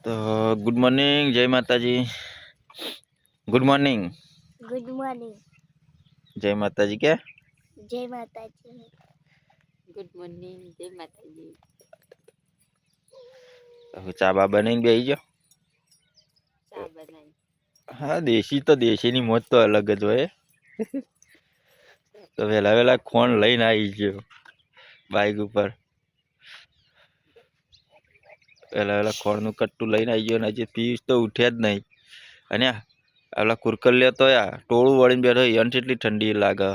તો good morning, જય માતાજી. Good morning. Good morning. જય માતાજી કે જય માતાજી. ગુડ મોર્નિંગ, જય માતાજી. ચા બા બનાવીને બેસી ગયો. ચા બનાવી. હા, દેશીની મોજ તો અલગ જ હોય. તો વહેલા વહેલા ખોણ લઈને આવી ગયો બાઈક ઉપર. વહેલા વહેલા ખોળનું કટ્ટું લઈને આવી ગયો ને હજી પીસ તો ઉઠ્યા જ નહીં. અને આપલા કુરકલ્યા તો ટોળું વળીને બેઠો એને એટલી ઠંડી લાગે.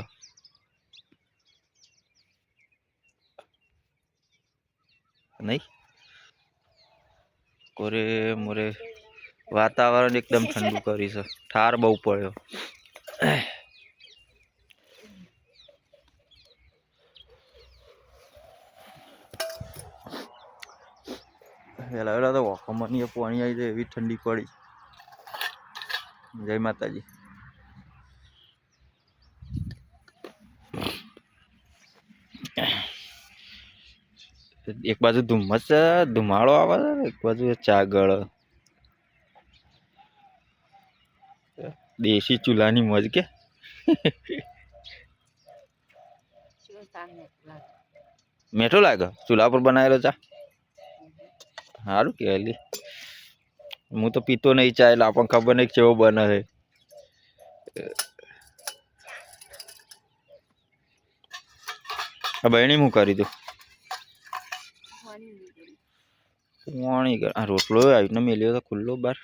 નહીં કોરે મોરે વાતાવરણ એકદમ ઠંડુ કરી છે. ઠાર બહુ પડ્યો. વહેલા વહેલા તો વખમની પાણી આવી જાય એવી ઠંડી પડી. જય માતાજી. એક બાજુ ધુમ્મસ છે, ધુમાડો આવે છે, એક બાજુ ચાગળ. દેશી ચૂલાની મોજ કે મીઠો લાગે ચૂલા પર બનાવેલો ચા. સારું કહેવાય. હું તો પીતો નહીં ચા, એટલે આપણને ખબર નહીં કેવો બને છે. આ બહેણી હું કરી દઉં પાણી. આ રોટલો આવીને મેલ્યો તો ખુલ્લો બાર.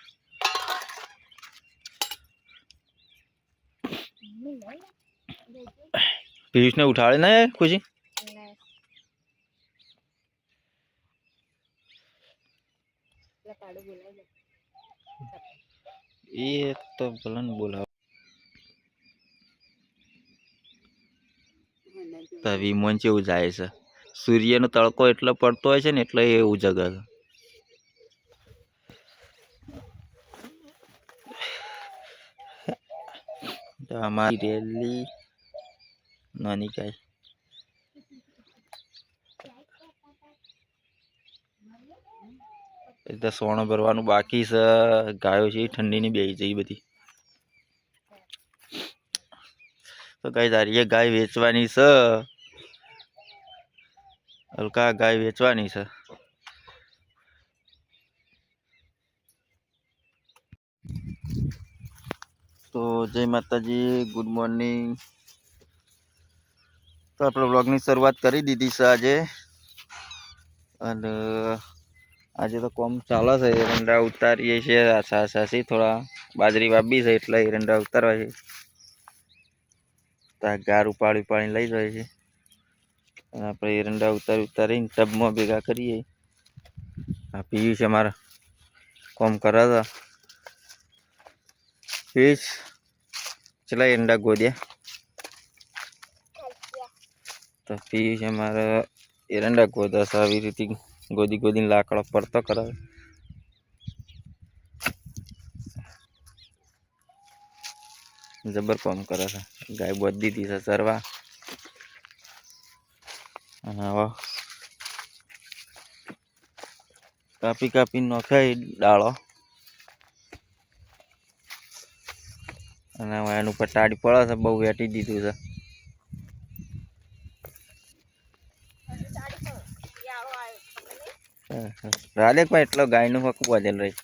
પિયુષને ઉઠાડે ના ખુશી. એ તો ભલે ને બોલાવ. વિમોન કેવું જાય છે. સૂર્યનો તડકો એટલો પડતો હોય છે ને એટલે એવું જગા છે. અમારી રેલી નાની કાય એટલે સોનું ભરવાનું બાકી છે. ગાયો છે ઠંડીની બેસી જઈ બધી. તો ગાય તારી ગાય વેચવાની છે. હલકા ગાય વેચવાની છે. તો જય માતાજી, ગુડ મોર્નિંગ. તો આપણે વ્લોગની શરૂઆત કરી દીધી છે આજે. અને આજે તો કોમ ચાલે છે. એરંડા ઉતારીએ છીએ સાસી. થોડા બાજરી વાપી છે એટલે એરંડા ઉતારવા છે. ગાર ઉપાડી લઈ જાય છે. અને આપણે એરંડા ઉતારીને ટબમાં ભેગા કરીએ. આ પીયું છે મારા કોમ કરે છે. પીશ ચલા એરંડા ગોદ્યા. તો પીયું છે મારે એરંડા ગોદા છે. આવી રીતે ગોદીને લાકડો પડતો કરાવે. જબર કામ કરે છે. ગાય બોધ દીધી છે ચરવા. અને હવે કાપી નખાય ડાળો. અને એનું ઉપર ટાડી પડે છે. બહુ વેટી દીધું છે. રાધેક ભાઈ એટલો ગાયનું હક વજન રહી.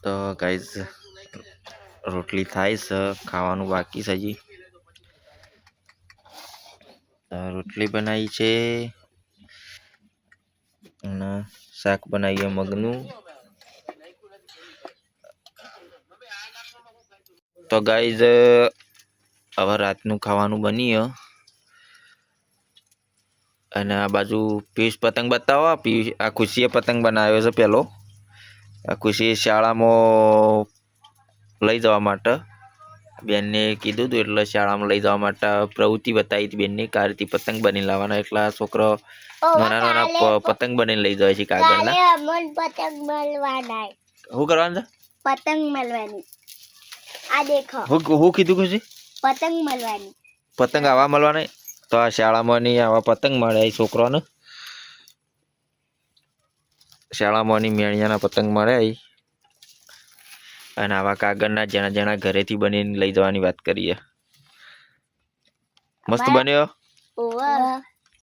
તો ગાઈઝ રોટલી થાય છે. ખાવાનું બાકી છે હજી. રોટલી બનાવી છે અને શાક બનાવીએ મગનું. તો ગાઈઝ હવે રાતનું ખાવાનું બની. અને આ બાજુ પિયુષ પતંગ બતાવો. આ ખુશીએ પતંગ બનાવ્યો છે પેલો. આ ખુશી શાળામાં લઈ જવા માટે બેનને કીધું હતું. એટલે શાળામાં લઈ જવા માટે પ્રવૃત્તિ બતાવી હતી બેનને. આ રીતે પતંગ બની લાવવાના. એટલે છોકરો નાના પતંગ બનીને લઈ જાય છે કાગળના. પતંગ મળવાના. શું કરવાનું છે? પતંગ મળવાની. આ દેખો. હું કીધું ખુશી? પતંગ મળવાની. પતંગ આવા મળવાના તો આ શાળામાં ની આવા પતંગ મળે એ છોકરાને શાળામાં ની મેણિયાના પતંગ મળે અને આવા કાગળના જણા જણા ઘરેથી બનીને લઈ જવાની વાત કરીએ મસ્ત અમારા- બન્યો ઓવા